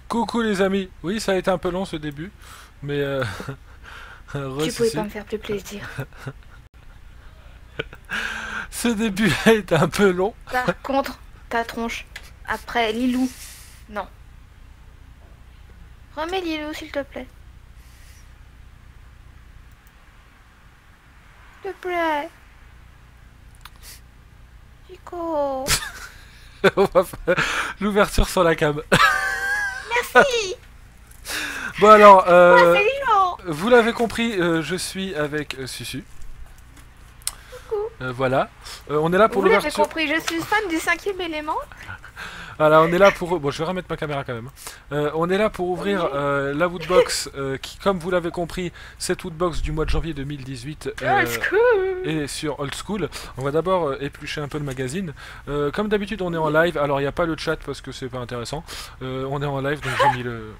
Coucou les amis, oui ça a été un peu long ce début, mais Tu pouvais pas me faire plus plaisir. ce début a été un peu long. Par contre, ta tronche. Après, Lilou. Non. Remets Lilou s'il te plaît. S'il te plaît. Chico. On va faire l'ouverture sur la cam. Merci. Bon alors, C'est vous l'avez compris, je suis avec Susu. Voilà. On est là pour Vous l'avez l'ouverture. compris, je suis fan du 5e élément. Voilà, on est là pour... Bon, je vais remettre ma caméra quand même. On est là pour ouvrir la Woodbox qui, comme vous l'avez compris, cette Woodbox du mois de janvier 2018 Old school. est sur Old School. On va d'abord éplucher un peu le magazine. Comme d'habitude, on est en live. Alors, il n'y a pas le chat parce que c'est pas intéressant. On est en live, donc j'ai mis le...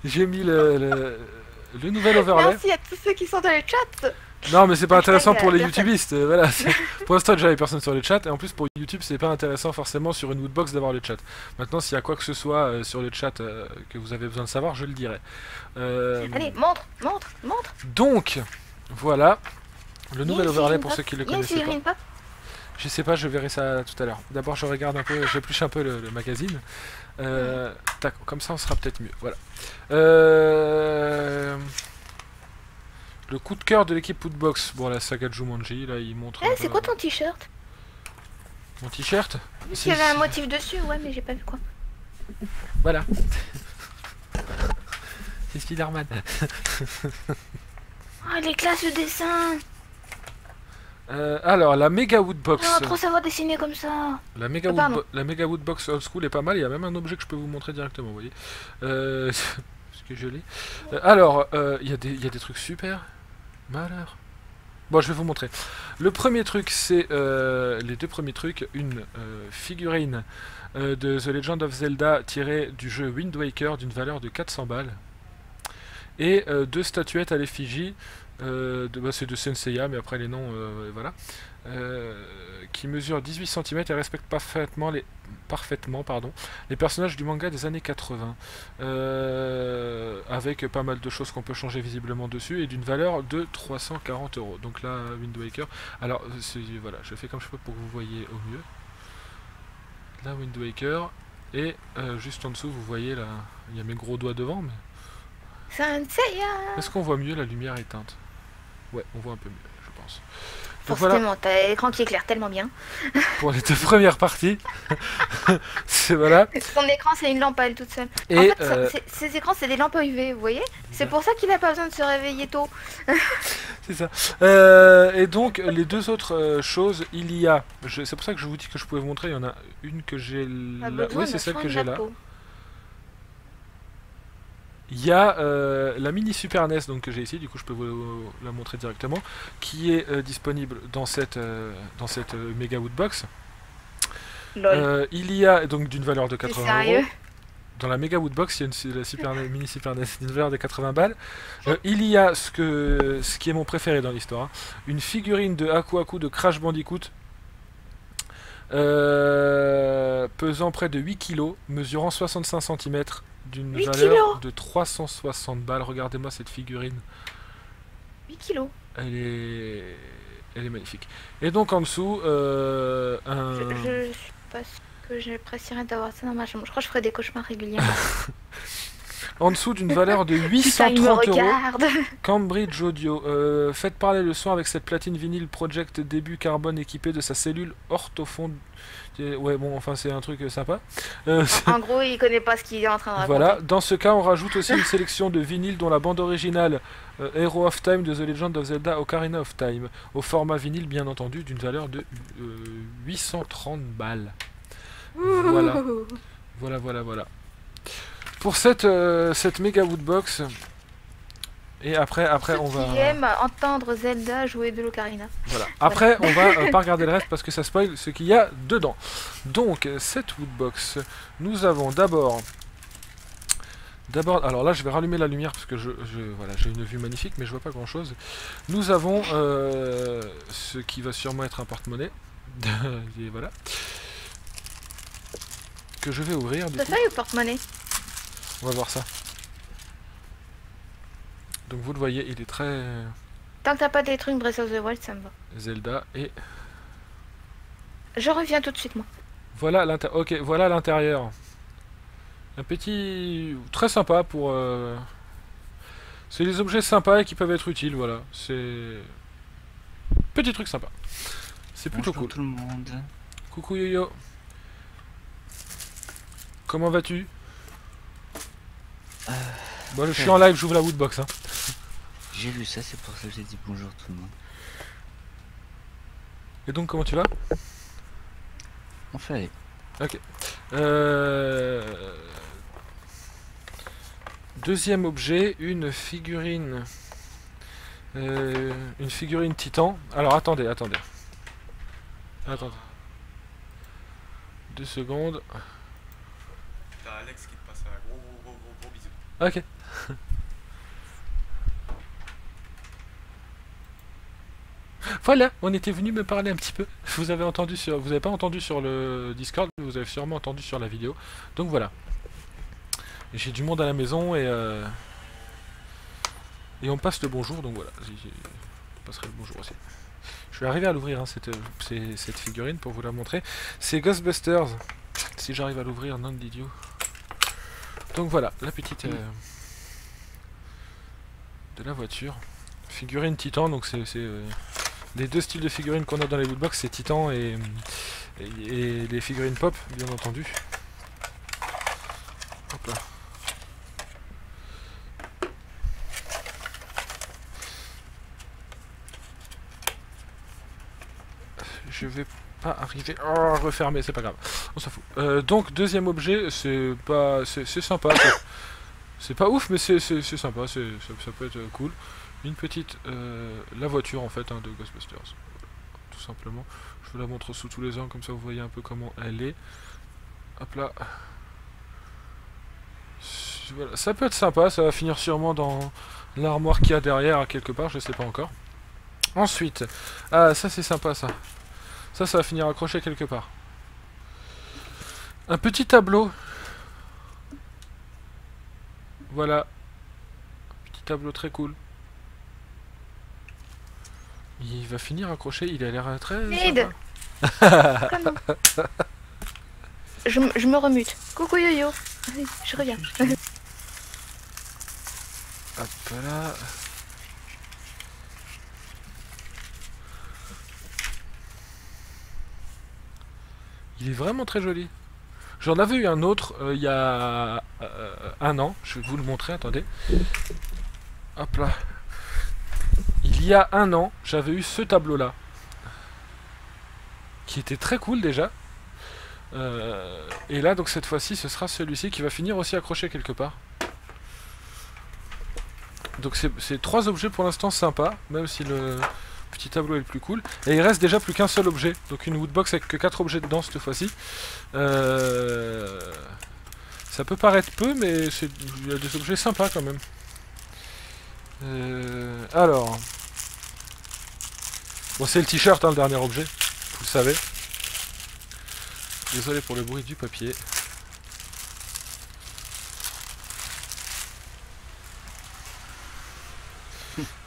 j'ai mis le nouvel overlay. Merci à tous ceux qui sont dans le chat. Non mais c'est pas intéressant pour les personne. youtubistes, voilà. Pour l'instant j'avais personne sur le chat, et en plus pour YouTube c'est pas intéressant forcément sur une Woodbox d'avoir le chat. Maintenant s'il y a quoi que ce soit sur le chat que vous avez besoin de savoir, je le dirai. Allez, montre. Donc, voilà, le nouvel overlay pour ceux qui le Il y a une connaissaient pas. figurine pop. Je sais pas, je verrai ça tout à l'heure. D'abord je regarde un peu, j'épluche un peu le magazine. Tac, comme ça on sera peut-être mieux, voilà. Le coup de cœur de l'équipe Woodbox. Bon, la saga de Jumanji, là, il montre. Eh, c'est quoi ton t-shirt? Mon t-shirt? Il y avait un motif dessus, ouais, mais j'ai pas vu quoi. Voilà. C'est Spider-Man. Oh, les classes de dessin. Alors, la Mega Woodbox. Oh, trop savoir dessiner comme ça. La Mega Woodbox Old School est pas mal. Il y a même un objet que je peux vous montrer directement, vous voyez. Parce que je l'ai. Alors, il y a des trucs super. Malheur. Bon, je vais vous montrer. Le premier truc, c'est les deux premiers trucs. Une figurine de The Legend of Zelda tirée du jeu Wind Waker d'une valeur de 400 balles. Et deux statuettes à l'effigie. C'est de Senseiya, mais après les noms, voilà. Qui mesurent 18 cm et respectent parfaitement les personnages du manga des années 80. Avec pas mal de choses qu'on peut changer visiblement dessus et d'une valeur de 340 €. Donc là, Wind Waker. Alors, voilà, je fais comme je peux pour que vous voyez au mieux. Là, Wind Waker. Et juste en dessous, vous voyez là, il y a mes gros doigts devant, mais. Senseiya. Est-ce qu'on voit mieux? La lumière éteinte. Ouais, on voit un peu mieux, je pense. Donc Forcément, voilà, t'as l'écran qui éclaire tellement bien. pour les deux premières parties. C'est voilà. Son écran, c'est une lampe à elle toute seule. Et En fait, ces écrans, c'est des lampes UV, vous voyez? C'est pour ça qu'il a pas besoin de se réveiller tôt. c'est ça. Et donc, les deux autres choses, il y a... C'est pour ça que je vous dis que je pouvais vous montrer. Il y en a une que j'ai là. Oui, c'est celle que j'ai là. Il y a la mini Super NES donc, que j'ai ici, du coup je peux vous la montrer directement, qui est disponible dans cette Mega Woodbox. Il y a donc d'une valeur de 80 €. Dans la Mega Woodbox, il y a la mini Super NES d'une valeur de 80 balles. Il y a ce qui est mon préféré dans l'histoire, hein, une figurine de Aku Aku de Crash Bandicoot. Pesant près de 8 kg, mesurant 65 cm, d'une valeur de 360 balles. Regardez-moi cette figurine. 8 kilos. Elle est magnifique. Et donc en dessous, Je suis pas sûre que j'apprécierais d'avoir ça dans ma chambre. Je crois que je ferais des cauchemars régulièrement. En dessous d'une valeur de 830 €, Cambridge Audio. Faites parler le son avec cette platine vinyle Project Début Carbone équipée de sa cellule orthophone. Ouais, bon, enfin, c'est un truc sympa. En gros, il connaît pas ce qu'il est en train de raconter. Voilà, dans ce cas, on rajoute aussi une sélection de vinyles dont la bande originale Hero of Time de The Legend of Zelda Ocarina of Time, au format vinyle, bien entendu, d'une valeur de 830 balles. Voilà. Voilà. Pour cette Mega Woodbox, Et après Ceux on va... qui aiment entendre Zelda jouer de l'ocarina. Voilà. Après, on va pas regarder le reste parce que ça spoil ce qu'il y a dedans. Donc, cette woodbox, nous avons d'abord... alors là, je vais rallumer la lumière parce que voilà, j'ai une vue magnifique, mais je vois pas grand-chose. Nous avons ce qui va sûrement être un porte-monnaie. Et voilà. Que je vais ouvrir. De feuille ou porte-monnaie? On va voir ça. Donc vous le voyez, il est très... Tant que t'as pas détruit une Breath of the Wild, ça me va. Zelda et... Je reviens tout de suite, moi. Voilà l'intérieur. Ok, voilà l'intérieur. Un petit... Très sympa pour... C'est des objets sympas et qui peuvent être utiles, voilà. C'est... Petit truc sympa. C'est plutôt Bonjour cool. tout le monde. Coucou Yo-Yo. Comment vas-tu? Bon, je suis en live, j'ouvre la woodbox. Hein. J'ai vu ça, c'est pour ça que j'ai dit bonjour tout le monde. Et donc, comment tu vas? On fait aller. Ok. Deuxième objet, une figurine. Une figurine titan. Alors, attendez. Attendez. 2 secondes. T'as Alex qui te passe un gros bisou. Ok. Voilà, on était venu me parler un petit peu. Vous avez pas entendu sur le Discord, mais vous avez sûrement entendu sur la vidéo. Donc voilà. J'ai du monde à la maison et on passe le bonjour, donc voilà. Je passerai le bonjour aussi. Je vais arriver à l'ouvrir, hein, cette figurine, pour vous la montrer. C'est Ghostbusters. Si j'arrive à l'ouvrir, non d'idiot. Donc voilà, la petite... de la voiture. Figurine Titan, donc c'est... les deux styles de figurines qu'on a dans les lootbox, c'est Titan et les figurines pop, bien entendu. Hop là. Je vais pas arriver à refermer, c'est pas grave. On s'en fout. Donc, deuxième objet, c'est sympa. C'est pas ouf, mais c'est sympa, ça peut être cool. Une petite... la voiture, en fait, hein, de Ghostbusters. Tout simplement. Je vous la montre sous tous les angles, comme ça vous voyez un peu comment elle est. Hop là. Voilà. Ça peut être sympa, ça va finir sûrement dans l'armoire qu'il y a derrière, quelque part, je sais pas encore. Ensuite, ah, ça c'est sympa, ça. Ça va finir accroché quelque part. Un petit tableau. Voilà. Petit tableau très cool. Il va finir accroché, il a l'air très... Vide. je me remute. Coucou Yo-Yo. Je reviens. Hop là. Il est vraiment très joli. J'en avais eu un autre il y a un an. Je vais vous le montrer, attendez. Hop là. Il y a un an, j'avais eu ce tableau-là. Qui était très cool déjà. Et là, donc cette fois-ci, ce sera celui-ci qui va finir aussi accroché quelque part. Donc c'est 3 objets pour l'instant sympas, même si le petit tableau est le plus cool. Et il reste déjà plus qu'un seul objet. Donc une woodbox avec que 4 objets dedans cette fois-ci. Ça peut paraître peu, mais il y a des objets sympas quand même. Alors... Bon, c'est le t-shirt, hein, le dernier objet. Vous le savez. Désolé pour le bruit du papier.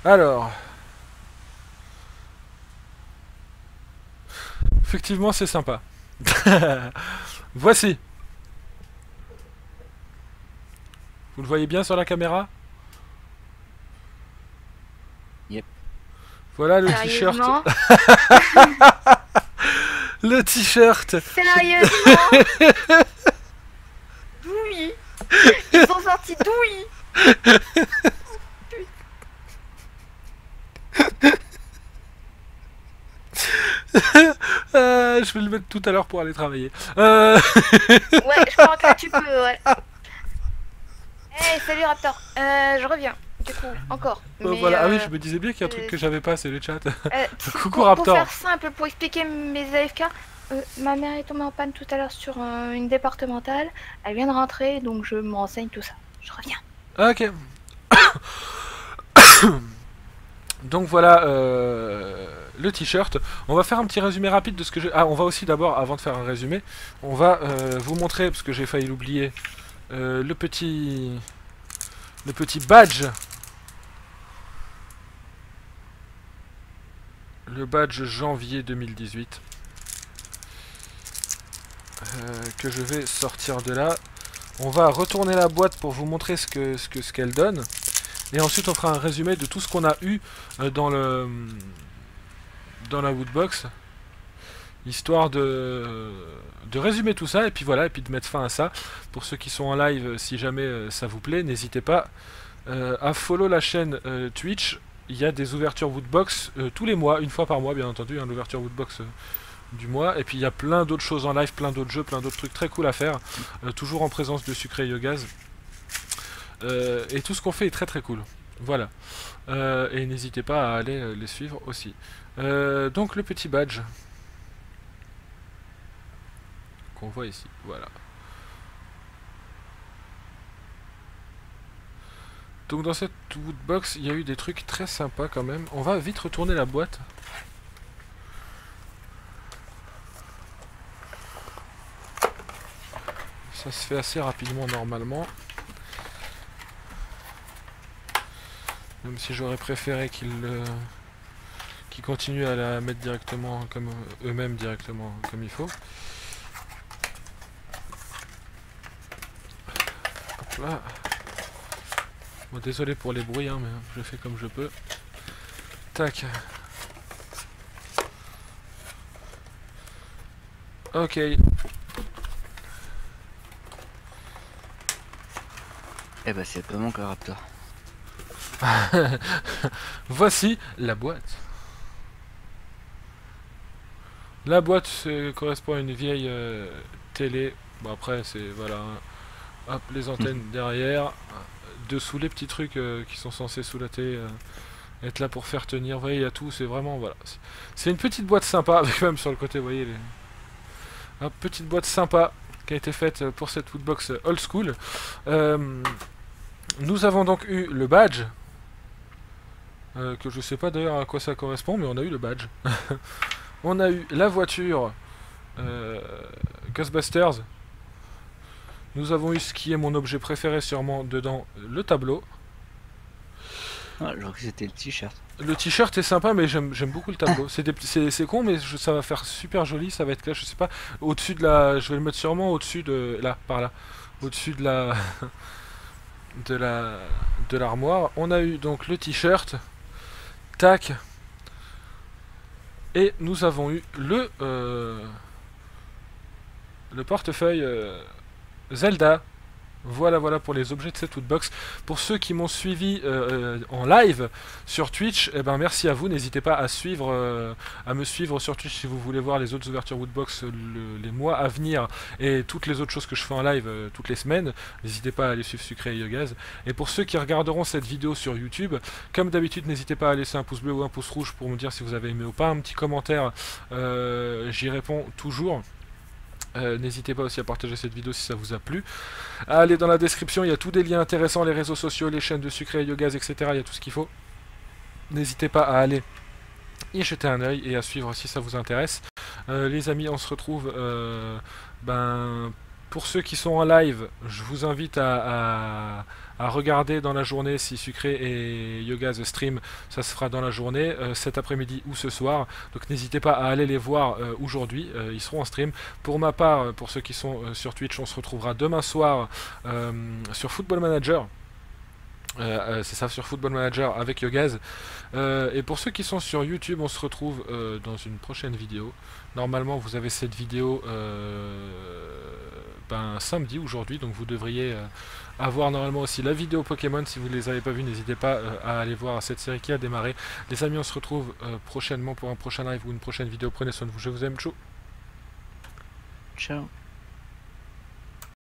Alors... Effectivement, c'est sympa. Voici. Vous le voyez bien sur la caméra? Yep. Voilà le t-shirt. Sérieusement? Le t-shirt. Sérieusement? Oui. Ils sont sortis d'où? Je vais le mettre tout à l'heure pour aller travailler. Ouais, je crois que là tu peux, ouais. Hey, salut Raptor. Je reviens. du coup, encore. Voilà. Ah oui, je me disais bien qu'il y a un truc que j'avais pas, c'est le chat. Coucou pour Raptor. faire simple, pour expliquer mes AFK, ma mère est tombée en panne tout à l'heure sur une départementale. Elle vient de rentrer, donc je me renseigne tout ça. Je reviens. Ok. Donc voilà le t-shirt. On va faire un petit résumé rapide de ce que je... Ah, on va aussi d'abord, avant de faire un résumé, on va vous montrer, parce que j'ai failli l'oublier, le petit badge. Le badge janvier 2018. Que je vais sortir de là. On va retourner la boîte pour vous montrer ce qu'elle donne. Et ensuite on fera un résumé de tout ce qu'on a eu dans la Woodbox. Histoire de résumer tout ça. Et puis voilà, et puis de mettre fin à ça. Pour ceux qui sont en live, si jamais ça vous plaît, n'hésitez pas à follow la chaîne Twitch. Il y a des ouvertures Woodbox tous les mois, une fois par mois bien entendu, hein, l'ouverture Woodbox du mois. Et puis il y a plein d'autres choses en live, plein d'autres jeux, plein d'autres trucs très cool à faire. Toujours en présence de Sucré Yogaz. Et tout ce qu'on fait est très très cool. Voilà. Et n'hésitez pas à aller les suivre aussi. Donc le petit badge qu'on voit ici. Voilà. Donc dans cette Woodbox, il y a eu des trucs très sympas quand même. On va vite retourner la boîte. Ça se fait assez rapidement normalement. Même si j'aurais préféré qu'ils continuent à la mettre directement comme eux-mêmes directement comme il faut. Hop là. Bon, désolé pour les bruits, hein, mais je fais comme je peux. Tac. Ok. Eh bah c'est pas mon cas, Raptor. Voici la boîte. La boîte correspond à une vieille télé. Bon après c'est voilà. Hop les antennes derrière. Dessous les petits trucs qui sont censés sous la télé être là pour faire tenir. Vous voyez il y a tout. C'est vraiment voilà. C'est une petite boîte sympa avec même sur le côté. Vous voyez les... Hop, petite boîte sympa qui a été faite pour cette Woodbox old school. Nous avons donc eu le badge. Que je sais pas d'ailleurs à quoi ça correspond, mais on a eu le badge. On a eu la voiture Ghostbusters. Nous avons eu ce qui est mon objet préféré sûrement dedans, le tableau. Ah, je crois que c'était le t-shirt. Le t-shirt est sympa, mais j'aime beaucoup le tableau. C'est con, mais ça va faire super joli. Ça va être là, je sais pas, au-dessus de la... Je vais le mettre sûrement au-dessus de... Là, par là. Au-dessus de la... de l'armoire. On a eu donc le t-shirt. Tac. Et nous avons eu le portefeuille Zelda. Voilà pour les objets de cette Woodbox. Pour ceux qui m'ont suivi en live sur Twitch, eh ben merci à vous. N'hésitez pas à me suivre sur Twitch si vous voulez voir les autres ouvertures Woodbox les mois à venir et toutes les autres choses que je fais en live toutes les semaines. N'hésitez pas à aller suivre Sucré et Yogaz. Et pour ceux qui regarderont cette vidéo sur YouTube, comme d'habitude, n'hésitez pas à laisser un pouce bleu ou un pouce rouge pour me dire si vous avez aimé ou pas. Un petit commentaire, j'y réponds toujours. N'hésitez pas aussi à partager cette vidéo si ça vous a plu. Allez dans la description, il y a tous des liens intéressants, les réseaux sociaux, les chaînes de Sucré et Yogaz, etc. Il y a tout ce qu'il faut. N'hésitez pas à aller y jeter un œil et à suivre si ça vous intéresse. Les amis, on se retrouve pour ceux qui sont en live, je vous invite à regarder dans la journée si Sucré et Yogaz stream, ça se fera dans la journée, cet après-midi ou ce soir. Donc n'hésitez pas à aller les voir aujourd'hui, ils seront en stream. Pour ma part, pour ceux qui sont sur Twitch, on se retrouvera demain soir sur Football Manager. C'est ça, sur Football Manager avec Yogaz. Et pour ceux qui sont sur YouTube, on se retrouve dans une prochaine vidéo. Normalement, vous avez cette vidéo samedi aujourd'hui, donc vous devriez avoir normalement aussi la vidéo Pokémon. Si vous ne les avez pas vues, n'hésitez pas à aller voir cette série qui a démarré. Les amis, on se retrouve prochainement pour un prochain live ou une prochaine vidéo. Prenez soin de vous, je vous aime, ciao. Ciao.